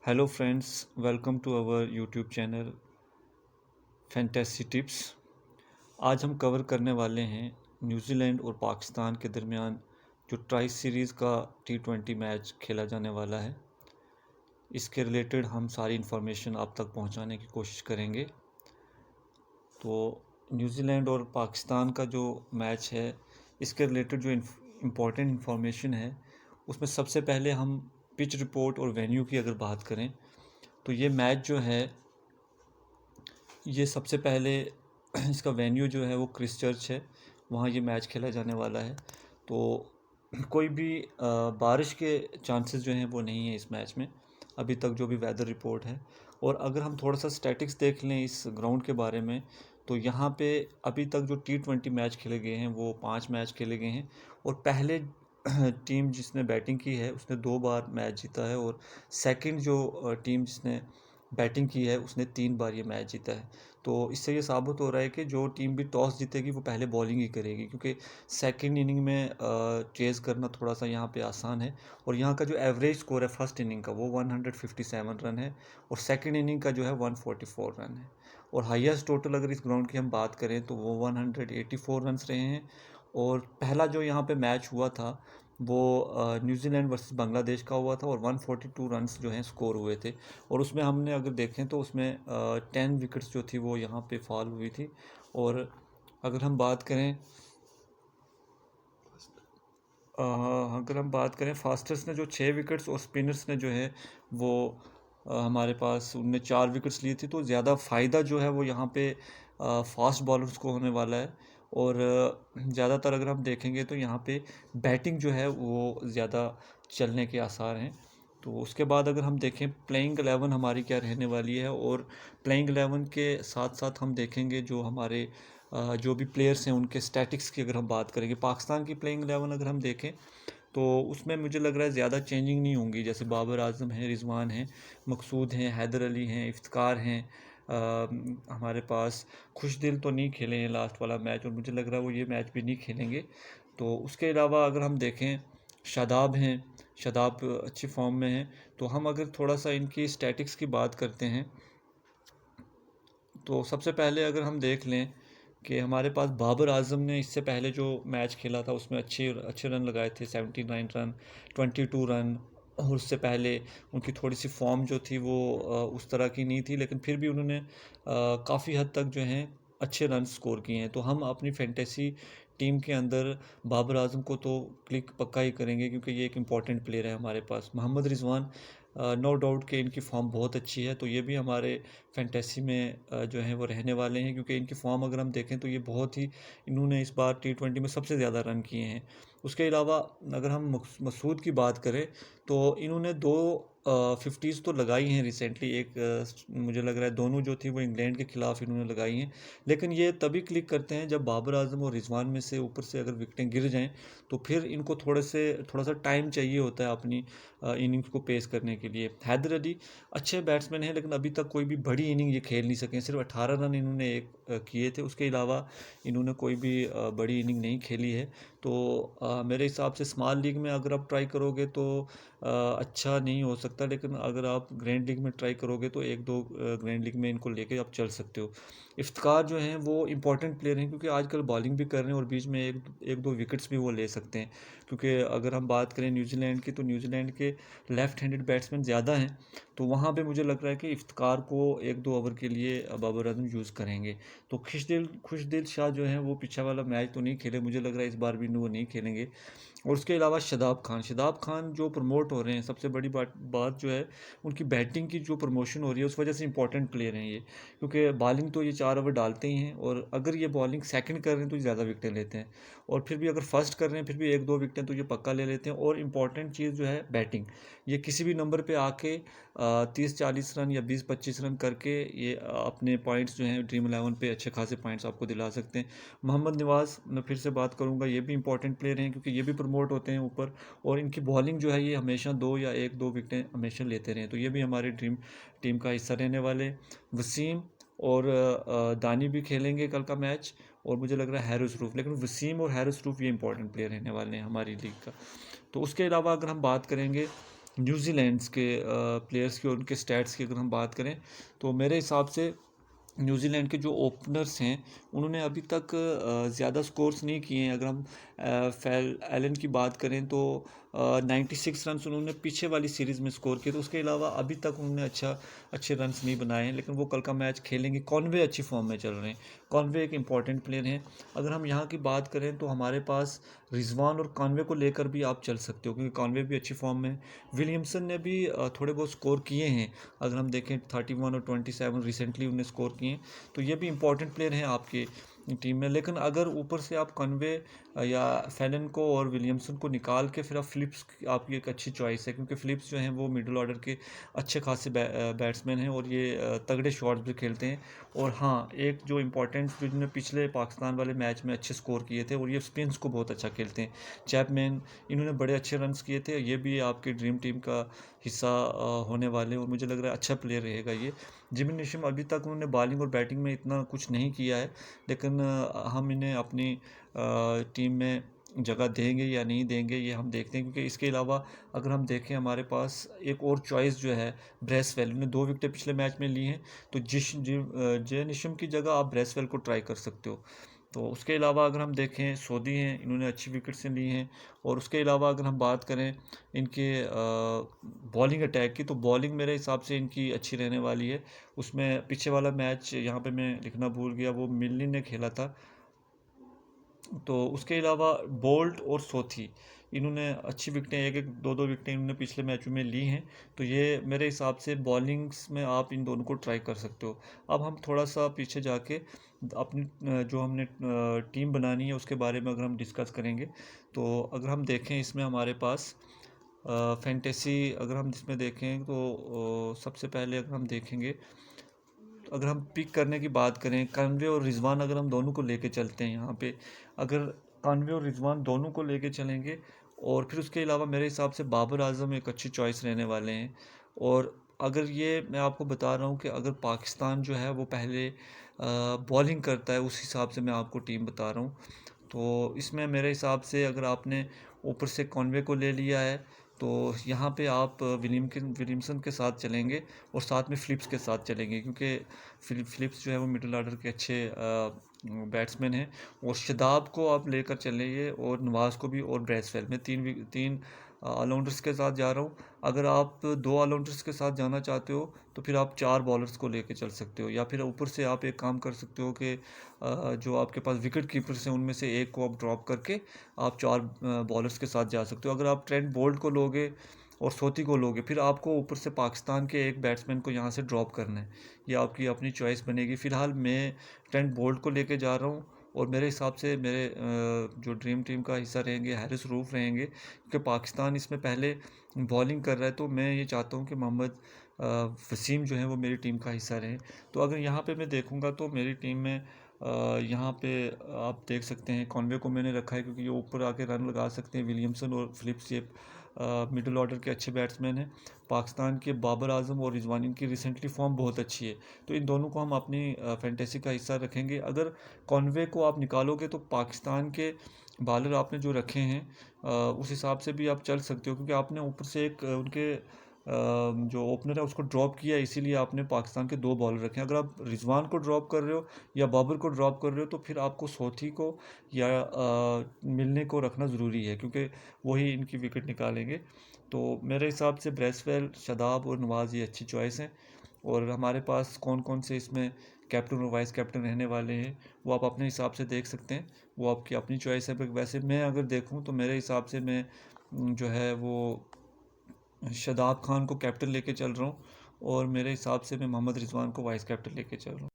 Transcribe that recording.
Hello friends, welcome to our YouTube channel fantasy tips. आज हम cover करने वाले हैं न्यूजीलैंड और पाकिस्तान के दरमियान जो ट्राई सीरीज़ का T20 मैच खेला जाने वाला है। इसके रिलेटेड हम सारी इन्फॉर्मेशन आप तक पहुंचाने की कोशिश करेंगे। तो न्यूजीलैंड और पाकिस्तान का जो मैच है, इसके रिलेटेड जो इम्पोर्टेंट इन्फॉर्मेशन है, उसमें सबसे पहले हम पिच रिपोर्ट और वेन्यू की अगर बात करें तो ये मैच जो है, ये सबसे पहले इसका वेन्यू जो है वो क्रिस्टचर्च है, वहाँ ये मैच खेला जाने वाला है। तो कोई भी बारिश के चांसेस जो हैं वो नहीं है इस मैच में, अभी तक जो भी वेदर रिपोर्ट है। और अगर हम थोड़ा सा स्टैटिक्स देख लें इस ग्राउंड के बारे में, तो यहाँ पे अभी तक जो T20 मैच खेले गए हैं वो 5 मैच खेले गए हैं। और पहले टीम जिसने बैटिंग की है उसने 2 बार मैच जीता है, और सेकंड जो टीम जिसने बैटिंग की है उसने 3 बार ये मैच जीता है। तो इससे ये साबित हो रहा है कि जो टीम भी टॉस जीतेगी वो पहले बॉलिंग ही करेगी, क्योंकि सेकंड इनिंग में चेज़ करना थोड़ा सा यहाँ पे आसान है। और यहाँ का जो एवरेज स्कोर है फर्स्ट इनिंग का वो 157 रन है, और सेकंड इनिंग का जो है 144 रन है। और हाईएस्ट टोटल अगर इस ग्राउंड की हम बात करें तो वो 184 रन्स रहे हैं। और पहला जो यहाँ पे मैच हुआ था वो न्यूजीलैंड वर्सेस बांग्लादेश का हुआ था, और 142 रन्स जो हैं स्कोर हुए थे। और उसमें हमने अगर देखें तो उसमें 10 विकेट्स जो थी वो यहाँ पे फॉल हुई थी। और अगर हम बात करें फास्टर्स ने जो 6 विकेट्स और स्पिनर्स ने जो है वो हमारे पास उनने 4 विकेट्स लिए थी। तो ज़्यादा फ़ायदा जो है वो यहाँ पे फास्ट बॉलर्स को होने वाला है। और ज़्यादातर अगर हम देखेंगे तो यहाँ पे बैटिंग जो है वो ज़्यादा चलने के आसार हैं। तो उसके बाद अगर हम देखें प्लेइंग 11 हमारी क्या रहने वाली है, और प्लेइंग 11 के साथ साथ हम देखेंगे जो हमारे जो भी प्लेयर्स हैं उनके स्टैटिक्स की अगर हम बात करेंगे। पाकिस्तान की प्लेइंग 11 अगर हम देखें तो उसमें मुझे लग रहा है ज़्यादा चेंजिंग नहीं होंगी। जैसे बाबर आजम हैं, रिजवान हैं, मकसूद हैं, हैदर अली हैं, इफ्तिकार हैं, हमारे पास खुशदिल तो नहीं खेले हैं लास्ट वाला मैच, और मुझे लग रहा है वो ये मैच भी नहीं खेलेंगे। तो उसके अलावा अगर हम देखें शादाब हैं, शादाब अच्छी फॉर्म में हैं। तो हम अगर थोड़ा सा इनकी स्टैटिक्स की बात करते हैं तो सबसे पहले अगर हम देख लें कि हमारे पास बाबर आजम ने इससे पहले जो मैच खेला था उसमें अच्छे अच्छे रन लगाए थे, 79 रन, 22 रन। और उससे पहले उनकी थोड़ी सी फॉर्म जो थी वो उस तरह की नहीं थी, लेकिन फिर भी उन्होंने काफ़ी हद तक जो हैं अच्छे रन स्कोर किए हैं। तो हम अपनी फैंटेसी टीम के अंदर बाबर आजम को तो क्लिक पक्का ही करेंगे, क्योंकि ये एक इम्पॉर्टेंट प्लेयर है हमारे पास। मोहम्मद रिजवान, नो डाउट कि इनकी फॉर्म बहुत अच्छी है, तो ये भी हमारे फैंटेसी में जो है वो रहने वाले हैं, क्योंकि इनकी फॉर्म अगर हम देखें तो ये बहुत ही, इन्होंने इस बार T20 में सबसे ज़्यादा रन किए हैं। उसके अलावा अगर हम मसूद की बात करें तो इन्होंने 2 फिफ्टीज़ तो लगाई हैं रिसेंटली। एक मुझे लग रहा है दोनों जो थी वो इंग्लैंड के खिलाफ इन्होंने लगाई हैं। लेकिन ये तभी क्लिक करते हैं जब बाबर आजम और रिजवान में से ऊपर से अगर विकेटें गिर जाएं, तो फिर इनको थोड़ा सा टाइम चाहिए होता है अपनी इनिंग्स को पेस करने के लिए। हैदर अली अच्छे बैट्समैन हैं, लेकिन अभी तक कोई भी बड़ी इनिंग ये खेल नहीं सके। सिर्फ 18 रन इन्होंने एक किए थे, उसके अलावा इन्होंने कोई भी बड़ी इनिंग नहीं खेली है। तो मेरे हिसाब से स्मॉल लीग में अगर आप ट्राई करोगे तो अच्छा नहीं हो सकता, लेकिन अगर आप ग्रैंड लीग में ट्राई करोगे तो 1-2 ग्रैंड लीग में इनको लेके आप चल सकते हो। इफ्तिकार जो हैं वो इंपॉर्टेंट प्लेयर हैं, क्योंकि आजकल बॉलिंग भी कर रहे हैं और बीच में एक दो विकेट्स भी वो ले सकते हैं। क्योंकि अगर हम बात करें न्यूजीलैंड की, तो न्यूजीलैंड के लेफ्ट हैंडेड बैट्समैन ज़्यादा हैं। तो वहाँ पे मुझे लग रहा है कि इफ्तिकार को 1-2 ओवर के लिए बाबर आजम यूज़ करेंगे। तो खुशदिल शाह जो हैं वो पीछे वाला मैच तो नहीं खेले, मुझे लग रहा है इस बार भी वो नहीं खेलेंगे। और उसके अलावा शादाब खान जो प्रमोट हो रहे हैं, सबसे बड़ी बात जो है उनकी बैटिंग की जो प्रमोशन हो रही है उस वजह से इंपॉर्टेंट प्लेयर हैं ये। क्योंकि बॉलिंग तो ये 4 ओवर डालते ही हैं, और अगर ये बॉलिंग सेकंड कर रहे हैं तो ज़्यादा विकेटें लेते हैं। और फिर भी अगर फर्स्ट कर रहे हैं फिर भी 1-2 विकेटें तो ये पक्का ले लेते हैं। और इम्पॉर्टेंट चीज़ जो है बैटिंग, ये किसी भी नंबर पे आके 30-40 रन या 20-25 रन करके ये अपने पॉइंट्स जो हैं ड्रीम 11 पे अच्छे खासे पॉइंट्स आपको दिला सकते हैं। मोहम्मद नवाज़, मैं फिर से बात करूंगा, ये भी इंपॉर्टेंट प्लेयर हैं, क्योंकि ये भी प्रमोट होते हैं ऊपर। और इनकी बॉलिंग जो है ये हमेशा 2 या 1-2 विकेटें हमेशा लेते रहे, तो ये भी हमारी ड्रीम टीम का हिस्सा रहने वाले। वसीम और दानी भी खेलेंगे कल का मैच, और मुझे लग रहा है हैरिस रूफ, लेकिन वसीम और हैरिस रूफ ये इंपॉर्टेंट प्लेयर रहने वाले हैं हमारी लीग का। तो उसके अलावा अगर हम बात करेंगे न्यूजीलैंड्स के प्लेयर्स की और उनके स्टैट्स की अगर हम बात करें, तो मेरे हिसाब से न्यूजीलैंड के जो ओपनर्स हैं उन्होंने अभी तक ज़्यादा स्कोर्स नहीं किए हैं। अगर हम फेल एलन की बात करें तो 96 रन्स उन्होंने पीछे वाली सीरीज़ में स्कोर किए, तो उसके अलावा अभी तक उन्होंने अच्छे रन्स नहीं बनाए हैं। लेकिन वो कल का मैच खेलेंगे। कॉनवे अच्छी फॉर्म में चल रहे हैं। कॉनवे एक इंपॉर्टेंट प्लेयर हैं। अगर हम यहाँ की बात करें तो हमारे पास रिजवान और कॉनवे को लेकर भी आप चल सकते हो, क्योंकि कॉनवे भी अच्छी फॉर्म में है। विलियमसन ने भी थोड़े बहुत स्कोर किए हैं। अगर हम देखें 31 और 27 रिसेंटली उन्हें स्कोर किए हैं, तो ये भी इंपॉर्टेंट प्लेयर हैं आपके टीम में। लेकिन अगर ऊपर से आप कॉनवे या फैलन को और विलियमसन को निकाल के फिर आप फिलिप्स, आपकी एक अच्छी चॉइस है, क्योंकि फिलिप्स जो हैं वो मिडिल ऑर्डर के अच्छे खासे बैट्समैन हैं और ये तगड़े शॉट्स भी खेलते हैं। और हाँ, एक जो इंपॉर्टेंट, जिन्होंने पिछले पाकिस्तान वाले मैच में अच्छे स्कोर किए थे, और ये स्पिन्स को बहुत अच्छा खेलते हैं, चैपमैन, इन्होंने बड़े अच्छे रन्स किए थे। ये भी आपकी ड्रीम टीम का हिस्सा होने वाले हैं और मुझे लग रहा है अच्छा प्लेयर रहेगा ये। जिमी नेशम अभी तक उन्होंने बॉलिंग और बैटिंग में इतना कुछ नहीं किया है, लेकिन हम इन्हें अपनी टीम में जगह देंगे या नहीं देंगे ये हम देखते हैं। क्योंकि इसके अलावा अगर हम देखें, हमारे पास एक और चॉइस जो है ब्रेसवेल, ने 2 विकेटें पिछले मैच में ली हैं, तो जय निशम की जगह आप ब्रेसवेल को ट्राई कर सकते हो। तो उसके अलावा अगर हम देखें, सऊदी हैं, इन्होंने अच्छी विकेट्स ली हैं। और उसके अलावा अगर हम बात करें इनके बॉलिंग अटैक की, तो बॉलिंग मेरे हिसाब से इनकी अच्छी रहने वाली है। उसमें पीछे वाला मैच यहाँ पे मैं लिखना भूल गया, वो मिल्नी ने खेला था। तो उसके अलावा बोल्ट और सोथी, इन्होंने अच्छी विकटें, एक एक दो दो विकटें इन्होंने पिछले मैचों में ली हैं। तो ये मेरे हिसाब से बॉलिंग्स में आप इन दोनों को ट्राई कर सकते हो। अब हम थोड़ा सा पीछे जाके अपनी जो हमने टीम बनानी है उसके बारे में अगर हम डिस्कस करेंगे, तो अगर हम देखें इसमें हमारे पास फैंटेसी, अगर हम इसमें देखें तो सबसे पहले अगर हम देखेंगे, अगर हम पिक करने की बात करें, कानवे और रिजवान अगर हम दोनों को लेके चलते हैं यहाँ पे, अगर कानवे और रिजवान दोनों को लेके चलेंगे, और फिर उसके अलावा मेरे हिसाब से बाबर आजम एक अच्छी चॉइस रहने वाले हैं। और अगर ये मैं आपको बता रहा हूँ कि अगर पाकिस्तान जो है वो पहले बॉलिंग करता है, उस हिसाब से मैं आपको टीम बता रहा हूँ। तो इसमें मेरे हिसाब से अगर आपने ऊपर से कॉनवे को ले लिया है, तो यहाँ पे आप विलियमसन के साथ चलेंगे और साथ में फ़िलिप्स के साथ चलेंगे, क्योंकि फ़िलिप्स जो है वो मिडिल ऑर्डर के अच्छे बैट्समैन हैं। और शादाब को आप लेकर चलेंगे, और नवाज़ को भी, और ब्रेसवेल, मैं तीन ऑलराउंडर्स के साथ जा रहा हूँ। अगर आप 2 ऑलराउंडर्स के साथ जाना चाहते हो, तो फिर आप 4 बॉलर्स को लेके चल सकते हो, या फिर ऊपर से आप एक काम कर सकते हो कि जो आपके पास विकेट कीपर्स हैं उनमें से एक को आप ड्रॉप करके आप 4 बॉलर्स के साथ जा सकते हो। अगर आप ट्रेंट बोल्ट को लोगे और सोती को लोगे, फिर आपको ऊपर से पाकिस्तान के एक बैट्समैन को यहाँ से ड्रॉप करना है। ये आपकी अपनी चॉइस बनेगी। फ़िलहाल मैं ट्रेंट बोल्ट को लेके जा रहा हूँ, और मेरे हिसाब से मेरे जो ड्रीम टीम का हिस्सा रहेंगे हारिस रूफ रहेंगे, क्योंकि पाकिस्तान इसमें पहले बॉलिंग कर रहा है। तो मैं ये चाहता हूँ कि मोहम्मद वसीम जो है वो मेरी टीम का हिस्सा रहे। तो अगर यहाँ पे मैं देखूँगा तो मेरी टीम में यहाँ पे आप देख सकते हैं, कॉनवे को मैंने रखा है क्योंकि ये ऊपर आके रन लगा सकते हैं। विलियमसन और फिलिप्स ये मिडिल ऑर्डर के अच्छे बैट्समैन हैं। पाकिस्तान के बाबर आजम और रिजवान, इनकी रिसेंटली फॉर्म बहुत अच्छी है, तो इन दोनों को हम अपनी फैंटेसी का हिस्सा रखेंगे। अगर कॉनवे को आप निकालोगे तो पाकिस्तान के बॉलर आपने जो रखे हैं उस हिसाब से भी आप चल सकते हो, क्योंकि आपने ऊपर से एक उनके जो ओपनर है उसको ड्रॉप किया, इसीलिए आपने पाकिस्तान के 2 बॉलर रखे हैं। अगर आप रिजवान को ड्रॉप कर रहे हो या बाबर को ड्रॉप कर रहे हो, तो फिर आपको सोथी को या मिलने को रखना ज़रूरी है, क्योंकि वही इनकी विकेट निकालेंगे। तो मेरे हिसाब से ब्रेसवेल, शादाब और नवाज़ ये अच्छी चॉइस हैं। और हमारे पास कौन कौन से इसमें कैप्टन और वाइस कैप्टन रहने वाले हैं वो आप अपने हिसाब से देख सकते हैं, वो आपकी अपनी चॉइस है। वैसे मैं अगर देखूं तो मेरे हिसाब से मैं जो है वो शादाब खान को कैप्टन लेके चल रहा हूँ, और मेरे हिसाब से मैं मोहम्मद रिजवान को वाइस कैप्टन लेके चल रहा हूँ।